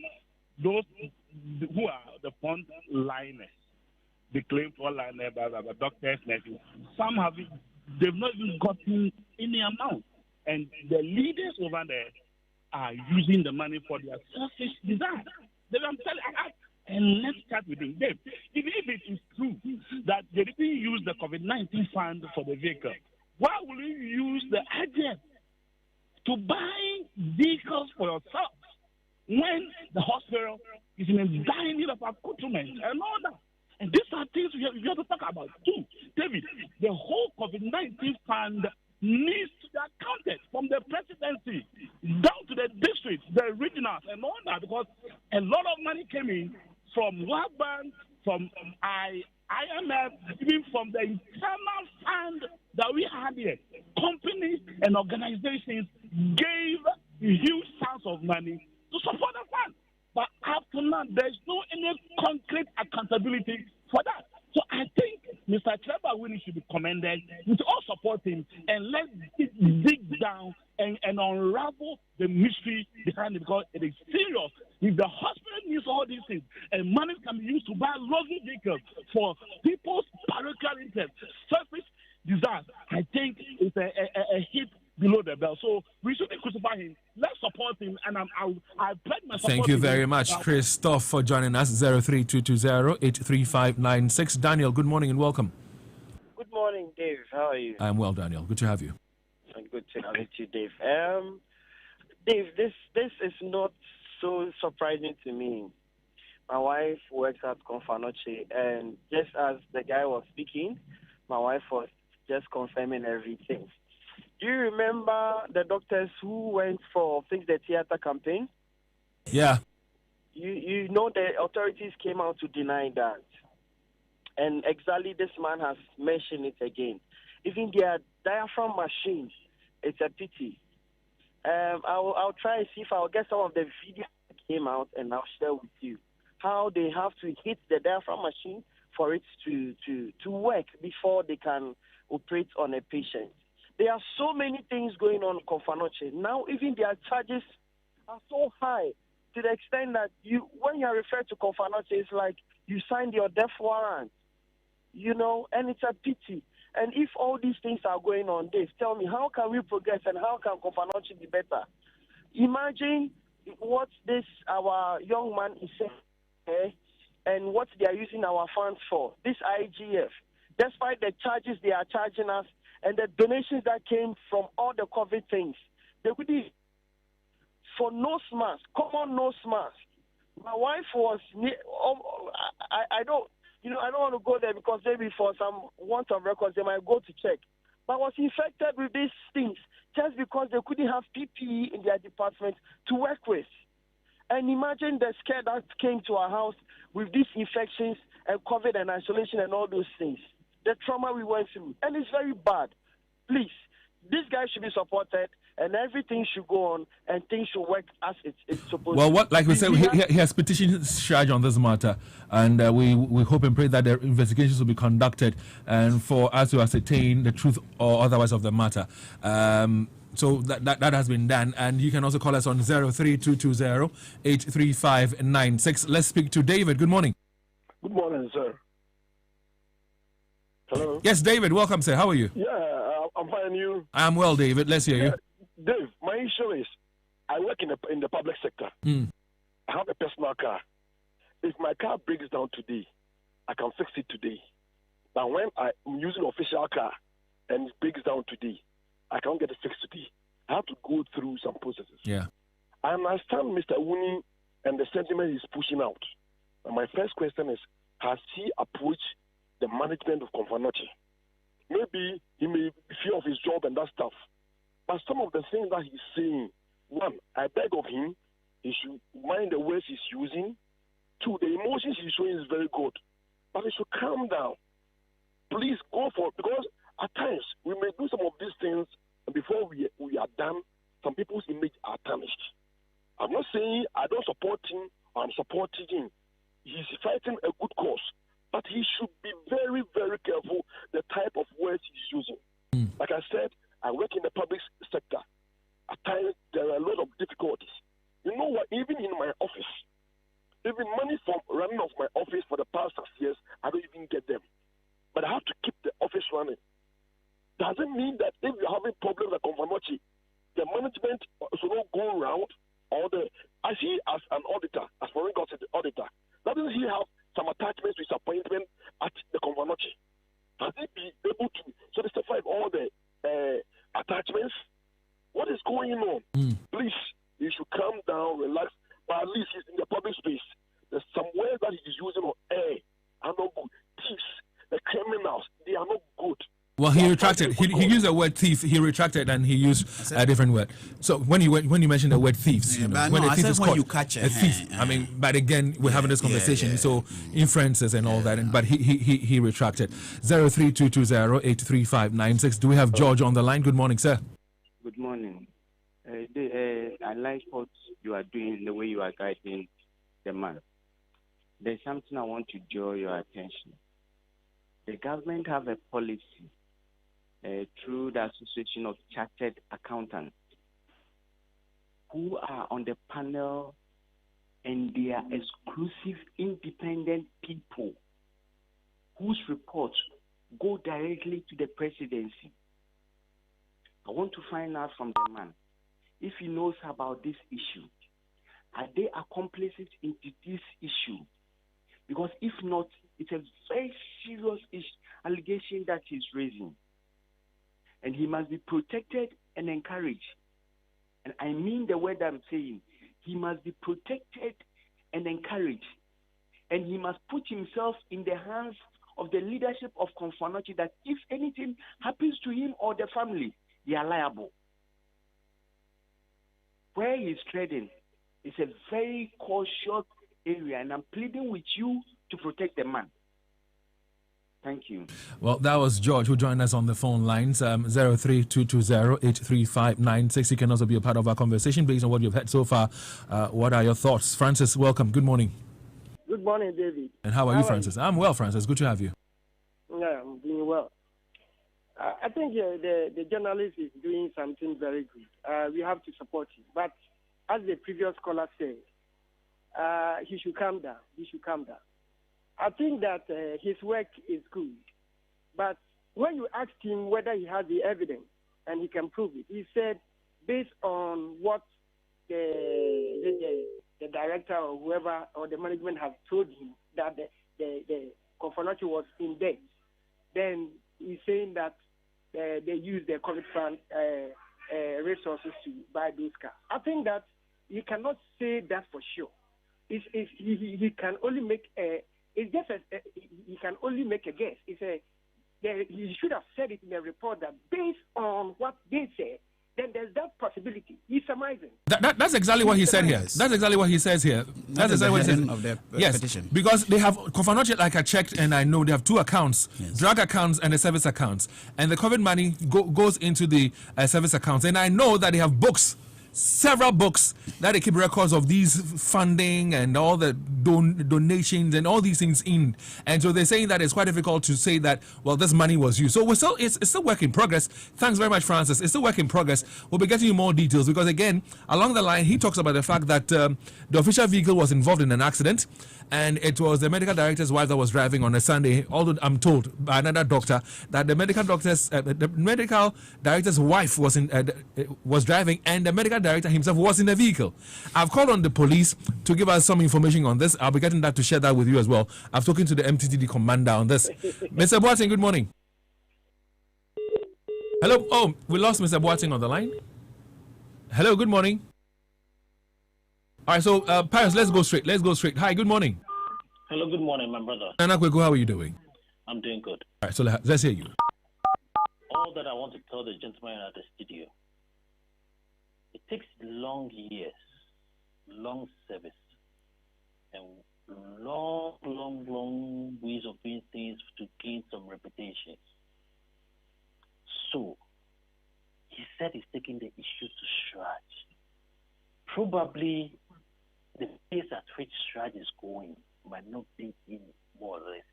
those who are the front liners, they claim for liners, doctors, nurses, some they've not even gotten any amount, and the leaders over there are using the money for their selfish desire. I'm telling you, and let's start with him. Dave, even if it is true that they didn't use the COVID-19 fund for the vehicle, why will you use the agent to buy vehicles for yourself when the hospital is in a dire need of accoutrement and all that? And these are things we have to talk about too. David, the whole COVID-19 fund needs to be accounted from the presidency down to the districts, the regionals, and all that, because a lot of money came in from World Bank, from IMF, even from the internal fund that we had here. Companies and organizations gave huge sums of money to support the fund. But after now, there's no any concrete accountability for that. So I think Mr. CHRAJ really should be commended. We should all support him, and let's dig down and unravel the mystery behind it, because it is serious. If the hospital needs all these things and money can be used to buy luxury vehicles for people's parochial interests, selfish desires, I think it's a hit below the belt. So we shouldn't crucify him. Let's support him, and I pledge my support. Thank you very much, Christoph, for joining us. 03220-83596. Daniel, good morning and welcome. Good morning, Dave. How are you? I'm well, Daniel. Good to have you. Good to have you, Dave. Dave, this is not so surprising to me. My wife works at Komfo Anokye, and just as the guy was speaking, my wife was just confirming everything. Do you remember the doctors who went for Fix the Theater campaign? Yeah. You know the authorities came out to deny that. And exactly this man has mentioned it again. Even their diaphragm machines, it's a pity. I'll try and see if I'll get some of the videos that came out, and I'll share with you how they have to hit the diaphragm machine for it to work before they can operate on a patient. There are so many things going on in Komfo Anokye. Now even their charges are so high to the extent that when you are referred to Komfo Anokye, it's like you signed your death warrant, and it's a pity. And if all these things are going on, Dave, tell me, how can we progress and how can Komfo Anokye be better? Imagine what our young man is saying, and what they are using our funds for, this IGF. Despite the charges they are charging us and the donations that came from all the COVID things, they could be for nose mask, common nose mask. My wife was, I don't want to go there because maybe for some want of records they might go to check, but was infected with these things just because they couldn't have PPE in their department to work with. And imagine the scare that came to our house with these infections and COVID and isolation and all those things. The trauma we went through. And it's very bad. Please, this guy should be supported and everything should go on and things should work as it's supposed to. Well, what, like we said, he has petitioned CHRAJ on this matter, and we hope and pray that the investigations will be conducted and for us to ascertain the truth or otherwise of the matter. So that has been done, and you can also call us on 03220-83596. Let's speak to David. Good morning. Good morning, sir. Hello. Yes, David. Welcome, sir. How are you? Yeah, I'm fine. You? I'm well, David. Let's hear you. Dave, my issue is I work in the public sector. I have a personal car. If my car breaks down today, I can fix it today. But when I'm using an official car and it breaks down today, I can't get it fixed today. I have to go through some processes. Yeah. I understand Mr. Wuni and the sentiment he's pushing out. And my first question is, has he approached the management of Komfo Anokye? Maybe he may fear of his job and that stuff. But some of the things that he's saying, one, I beg of him, he should mind the words he's using. Two, the emotions he's showing is very good. But he should calm down. Please go for it. Because at times, we may do some of these things, and before we are done, some people's image are tarnished. I'm not saying I don't support him, or I'm supporting him. He's fighting a good cause. But he should be very, very careful the type of words he's using. Like I said, I work in the public sector. At times, there are a lot of difficulties. You know what? Even in my office, even money from running of my office for the past 6 years, I don't even get them. But I have to keep the office running. Doesn't mean that if you're having problems at Komfo Anokye, the management should not go around I see as an auditor, as foreign government auditor, doesn't he have some attachments, disappointment at the Komfo Anokye? Has he been able to satisfy all the attachments? What is going on? Please, you should calm down, relax, but at least he's in the public space. There's some words that he's using on air are not good. Thieves, the criminals, they are not good. Well, he retracted. He used the word thief. He retracted and he used a different word. So when you mentioned the word thieves, when a thief is caught, you catch a thief. I mean, but again, we're having this conversation, so inferences and all that. But he retracted. 03220-83596. Do we have George on the line? Good morning, sir. Good morning. I like what you are doing, the way you are guiding the man. There's something I want to draw your attention. The government have a policy through the Association of Chartered Accountants who are on the panel, and they are exclusive independent people whose reports go directly to the presidency. I want to find out from the man if he knows about this issue. Are they accomplices into this issue? Because if not, it's a very serious allegation that he's raising. And he must be protected and encouraged. And I mean the word I'm saying. He must be protected and encouraged. And he must put himself in the hands of the leadership of Komfo Anokye that if anything happens to him or the family, they are liable. Where he's treading is a very cautious area, and I'm pleading with you to protect the man. Thank you. Well, that was George who joined us on the phone lines, 03220-83596. You can also be a part of our conversation based on what you've heard so far. What are your thoughts? Francis, welcome. Good morning. Good morning, David. And how are you, Francis? I'm well, Francis. Good to have you. Yeah, I'm doing well. I think the journalist is doing something very good. We have to support him. But as the previous caller said, he should calm down. I think that his work is good. But when you asked him whether he has the evidence and he can prove it, he said, based on what the director or whoever or the management has told him that the Komfo Anokye was in debt, then he's saying that they use their COVID fund resources to buy those cars. I think that he cannot say that for sure. He can only make he can only make a guess. He should have said it in the report that based on what they say, then there's that possibility. He's surmising. That's exactly what he said here. That's exactly what he says here. That's exactly what he says. Of the yes, petition. Because they have Komfo Anokye, like I checked and I know they have two accounts, drug accounts and the service accounts. And the COVID money goes into the service accounts. And I know that they have books, several books that they keep records of these funding and all the donations and all these things in. And so they're saying that it's quite difficult to say that, well, this money was used. So it's still work in progress. Thanks very much, Francis. It's still work in progress. We'll be getting you more details because, again, along the line, he talks about the fact that the official vehicle was involved in an accident and it was the medical director's wife that was driving on a Sunday, although I'm told by another doctor that the medical director's wife was driving and the medical director himself was in the vehicle. I've called on the police to give us some information on this. I'll be getting that to share that with you as well. I've spoken to the MTTD commander on this. Mr. Boateng, good morning. Hello. Oh, we lost Mr. Boateng on the line. Hello, good morning. All right, so Paris, let's go straight. Hi, good morning. Hello, good morning, my brother. Akuetteh, how are you doing? I'm doing good. All right, so let's hear you. All that I want to tell the gentleman at the studio, it takes long years, long service, and long ways of doing things to gain some reputation. So, he said he's taking the issue to CHRAJ. Probably the pace at which CHRAJ is going might not be in more or less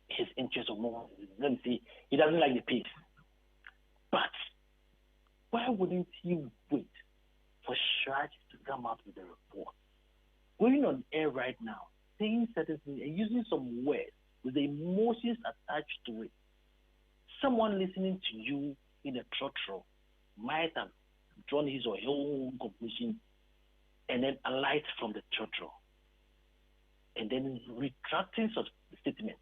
his interest or more. Let me see, he doesn't like the pace. But why wouldn't he wait for CHRAJ to come out with a report? Going on air right now, saying certain things and using some words with the emotions attached to it. Someone listening to you in a trotro might have drawn his or her own conclusion and then alight from the trotro and then retracting such statements,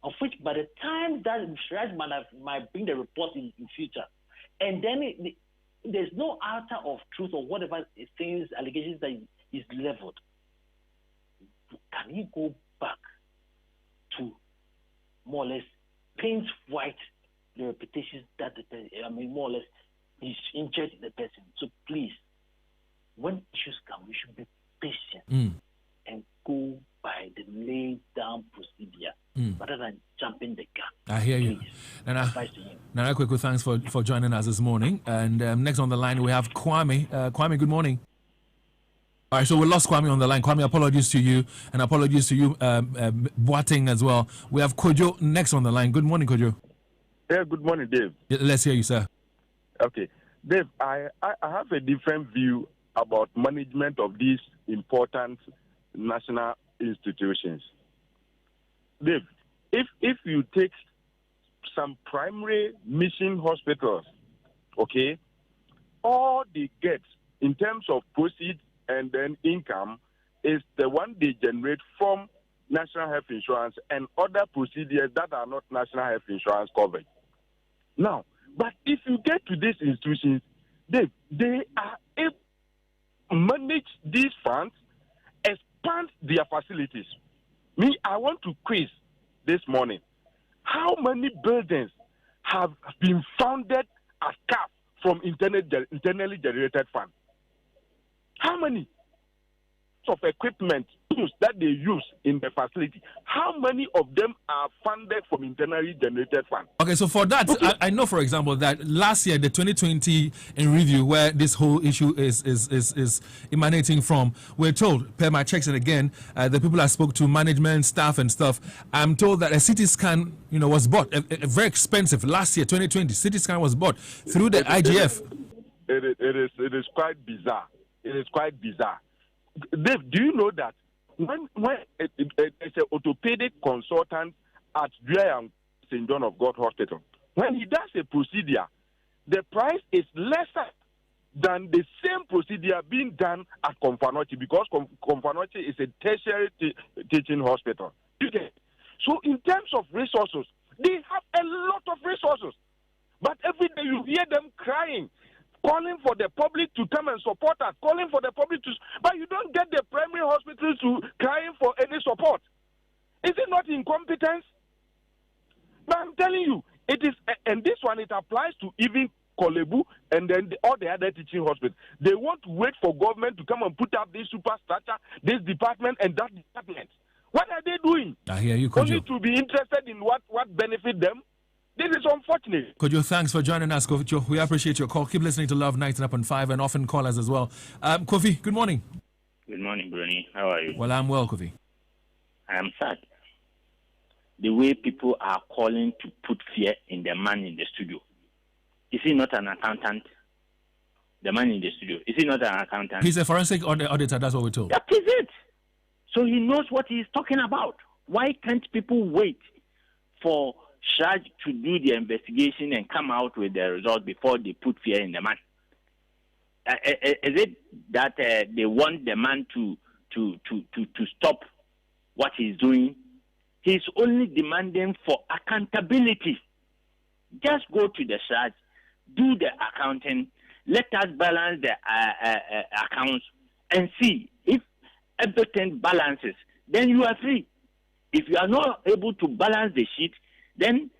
of which by the time that CHRAJ might bring the report in future, and then there's no altar of truth or whatever things, allegations that is leveled. Can he go back to more or less paint white the reputations that more or less he's injured the person? So please, when issues come, we should be patient and go by the laid down procedure rather than jumping the gun. I hear you. Nana Akuetteh, thanks for joining us this morning. And next on the line, we have Kwame. Kwame, good morning. All right, so we lost Kwame on the line. Kwame, apologies to you, and apologies to you, Boateng as well. We have Kojo next on the line. Good morning, Kojo. Yeah, good morning, Dave. Let's hear you, sir. Okay. Dave, I have a different view about management of these important national institutions. Dave, if you take some primary mission hospitals, okay, all they get in terms of proceeds and then income is the one they generate from national health insurance and other procedures that are not national health insurance covered. Now, but if you get to these institutions, they are able to manage these funds, expand their facilities. Me, I want to quiz this morning. How many buildings have been founded as CAF from internally generated funds? How many of equipment tools that they use in the facility, how many of them are funded from internally generated funds? Okay, so for that, okay. I know, for example, that last year, the 2020 in review, where this whole issue is emanating from, we're told, per my checks and again, the people I spoke to, management, staff and stuff, I'm told that a CT scan, was bought, a very expensive, last year, 2020, CT scan was bought through the IGF. It is quite bizarre. It is quite bizarre. Dave, do you know that when it's an orthopedic consultant at St. John of God Hospital, when he does a procedure, the price is lesser than the same procedure being done at Komfo Anokye, because Komfo Anokye is a tertiary teaching hospital. Okay. So in terms of resources, they have a lot of resources. But every day you hear them crying, calling for the public to come and support us, calling for the public to... But you don't get the primary hospitals to crying for any support. Is it not incompetence? But I'm telling you, it is... And this one, it applies to even Kolebu, and then all the other teaching hospitals. They want to wait for government to come and put up this superstructure, this department and that department. What are they doing? I hear you, Only Kojo. to be interested in what benefit them. This is unfortunate. Kojo, thanks for joining us, Kojo. We appreciate your call. Keep listening to Love 99.5 and often call us as well. Kofi, good morning. Good morning, Bruni. How are you? Well, I'm well, Kofi. I am sad. The way people are calling to put fear in the man in the studio. Is he not an accountant? The man in the studio. Is he not an accountant? He's a forensic auditor, that's what we're told. That is it. So he knows what he's talking about. Why can't people wait for CHRAJ to do the investigation and come out with the result before they put fear in the man? Is it that they want the man to stop what he's doing? He's only demanding for accountability. Just go to the CHRAJ, do the accounting, let us balance the accounts and see if everything balances. Then you are free. If you are not able to balance the sheet, then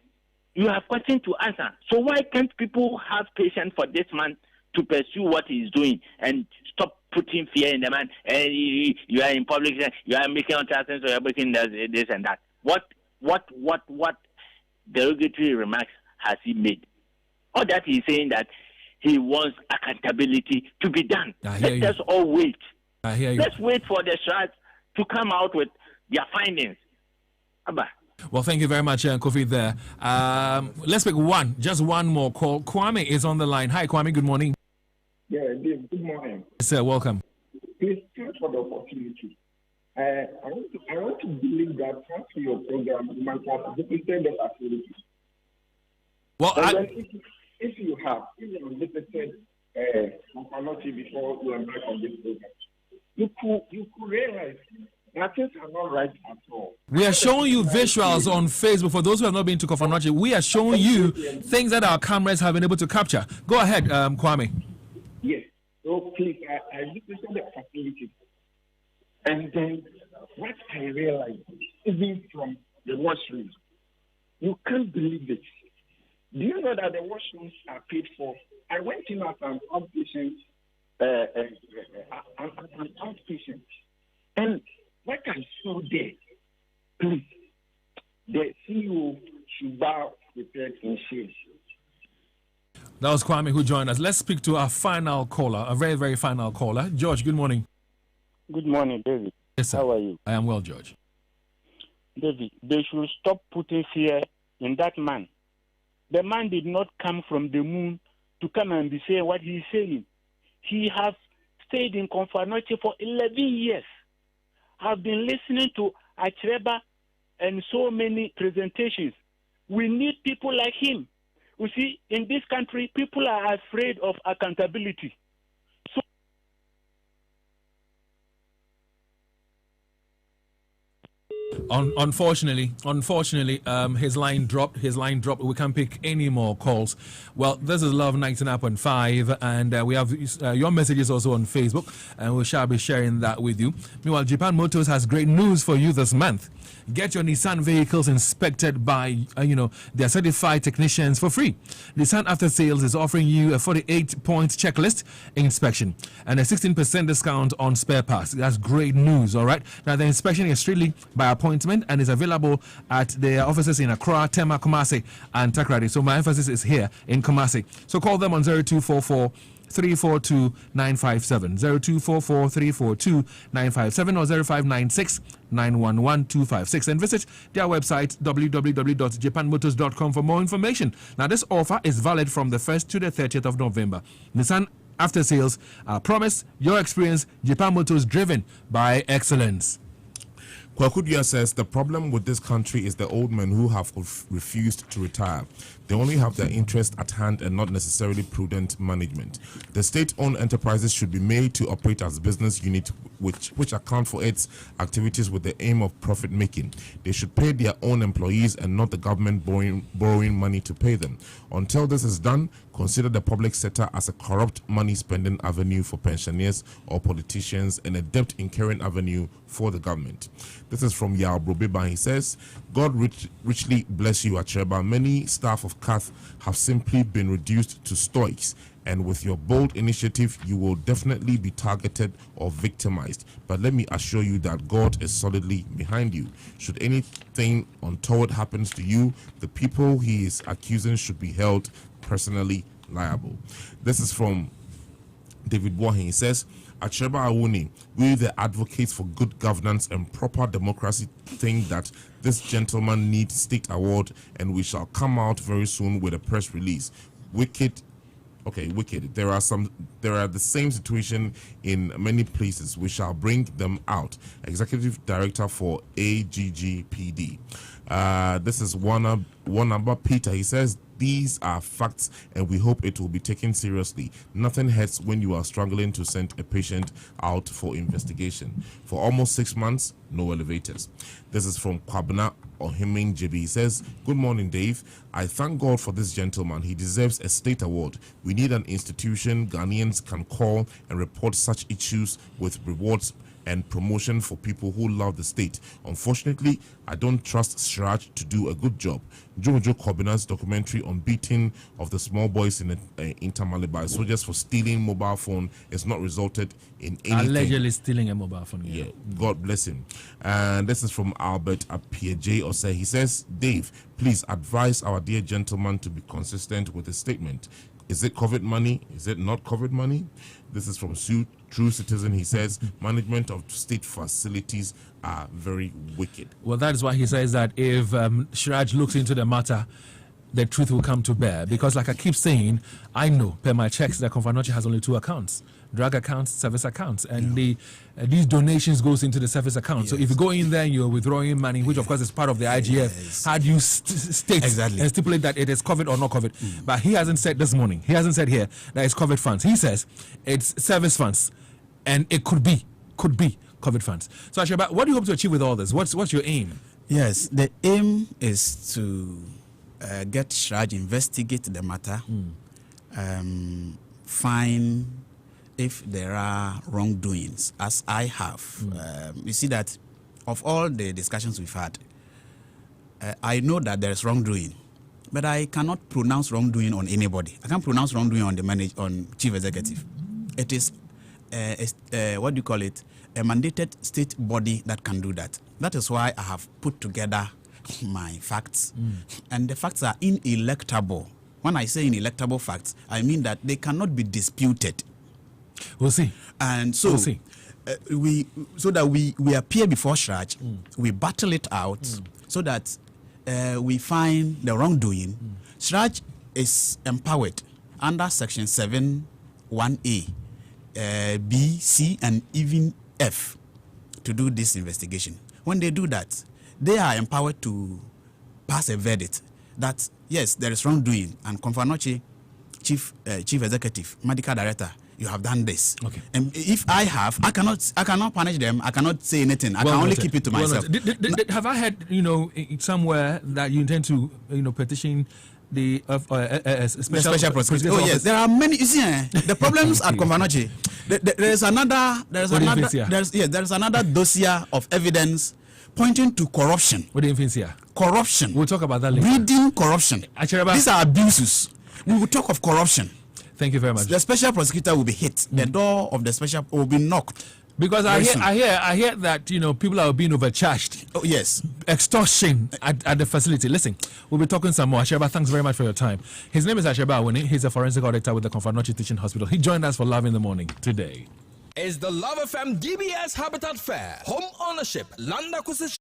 you have questions to answer. So why can't people have patience for this man to pursue what he's doing and stop putting fear in the man? And you are in public, you are making utterances, or you are making this and that. What derogatory remarks has he made? Or that he's saying that he wants accountability to be done. Let us all wait. I hear you. Let's wait for the CHRAJ to come out with their findings. Abba. Well, thank you very much, Kofi, there. Let's pick just one more call. Kwame is on the line. Hi, Kwame. Good morning. Yeah, Dave, good morning. Yes, sir, welcome. Please, thanks for the opportunity. I want to believe that thanks to your program, you might have visited the facility. Well, if you have visited Komfo Anokye before you embark on this program, you could realize that things are not right at all. We are showing you visuals on Facebook. For those who have not been to Komfo Anokye, we are showing you things that our cameras have been able to capture. Go ahead, Kwame. Yes. So please, I visited the facility. And then what I realized, even from the washroom, you can't believe it. Do you know that the washrooms are paid for? I went in as an outpatient, and what I saw there, please, the CEO should bow prepared in shame. That was Kwame who joined us. Let's speak to our final caller, a very, very final caller. George, good morning. Good morning, David. Yes, sir. How are you? I am well, George. David, they should stop putting fear in that man. The man did not come from the moon to come and be saying what he is saying. He has stayed in Komfo Anokye for 11 years. I've been listening to CHRAJ and so many presentations. We need people like him. You see, in this country, people are afraid of accountability. So Unfortunately, his line dropped. We can't pick any more calls. Well, this is Love 99.5, and we have your messages also on Facebook, and we shall be sharing that with you. Meanwhile, Japan Motors has great news for you this month. Get your Nissan vehicles inspected by, their certified technicians for free. Nissan After Sales is offering you a 48-point checklist inspection and a 16% discount on spare parts. That's great news, all right? Now, the inspection is strictly by appointment and is available at their offices in Accra, Tema, Kumasi, and Takrady. So my emphasis is here in Kumasi. So call them on 0244 342 957, 0244 342 957, or 0596 911 256, and visit their website www.japanmotors.com for more information. Now, this offer is valid from the 1st to the 30th of November. Nissan After Sales, promise your experience. Japan Motors, driven by excellence. Kwakudia says the problem with this country is the old men who have refused to retire. They only have their interest at hand and not necessarily prudent management. The state-owned enterprises should be made to operate as business units which account for its activities with the aim of profit making. They should pay their own employees and not the government borrowing money to pay them. Until this is done, consider the public sector as a corrupt money-spending avenue for pensioners or politicians and a debt-incurring avenue for the government. This is from Yao Brobiba. He says, God richly bless you, CHRAJ. Many staff of CAT have simply been reduced to stoics, and with your bold initiative, you will definitely be targeted or victimized. But let me assure you that God is solidly behind you. Should anything untoward happens to you, the people he is accusing should be held personally liable. This is from David Boahen. He says, Acheba Awuni, we the advocates for good governance and proper democracy think that this gentleman needs state award, and we shall come out very soon with a press release. Wicked. There are the same situation in many places. We shall bring them out. Executive Director for AGGPD. This is one number Peter. He says, these are facts and we hope it will be taken seriously. Nothing hurts when you are struggling to send a patient out for investigation. For almost 6 months, no elevators. This is from Kwabena Ohiming JB. He says, good morning, Dave. I thank God for this gentleman. He deserves a state award. We need an institution Ghanaians can call and report such issues with rewards and promotion for people who love the state. Unfortunately, I don't trust CHRAJ to do a good job. Jojo Kobena's documentary on beating of the small boys in Tamale by soldiers for stealing mobile phone has not resulted in anything. Allegedly stealing a mobile phone. Yeah, God bless him. And this is from Albert Appiaje Ose. He says, Dave, please advise our dear gentleman to be consistent with his statement. Is it COVID money? Is it not COVID money? This is from True Citizen. He says, management of state facilities are very wicked. Well, that is why he says that if CHRAJ looks into the matter, the truth will come to bear. Because like I keep saying, I know, per my checks, that Komfo Anokye has only 2 accounts. Drug accounts, service accounts. And these donations goes into the service account. Yes. So if you go in there and you're withdrawing money, which of course is part of the IGF, how do you state and stipulate that it is covered or not covered? But he hasn't said this morning, he hasn't said here that it's covered funds. He says it's service funds and it could be covered funds. So Asheba, what do you hope to achieve with all this? What's your aim? Yes, the aim is to get CHRAJ investigate the matter, find if there are wrongdoings, as I have. You see that of all the discussions we've had, I know that there is wrongdoing, but I cannot pronounce wrongdoing on anybody. I can't pronounce wrongdoing on on chief executive. It is what do you call it? A mandated state body that can do that. That is why I have put together my facts, and the facts are ineluctable. When I say ineluctable facts, I mean that they cannot be disputed. We'll see. And so, we appear before CHRAJ, we battle it out, so that we find the wrongdoing. CHRAJ is empowered under Section 7(1)(a), B, C, and even F to do this investigation. When they do that, they are empowered to pass a verdict that yes, there is wrongdoing, and Komfo Anokye, chief executive, medical director, you have done this. Okay. And if I cannot punish them. I cannot say anything. I can only keep it to myself. Have I heard, somewhere that you intend to, petition the special prosecutor? Oh yes, there are many. You see, the problems at Komfo Anokye. There is another dossier of evidence pointing to corruption. What do you think here? Corruption. We'll talk about that later. Breeding corruption. These are abuses. We will talk of corruption. Thank you very much. The special prosecutor will be hit. The door of the special will be knocked. Because I hear that people are being overcharged. Oh yes, extortion at the facility. Listen, we'll be talking some more. Asheba, thanks very much for your time. His name is Asheba Awuni. He's a forensic auditor with the Komfo Anokye Teaching Hospital. He joined us for Love in the Morning today. Is the LUV FM DBS Habitat Fair, home ownership, land acquisition.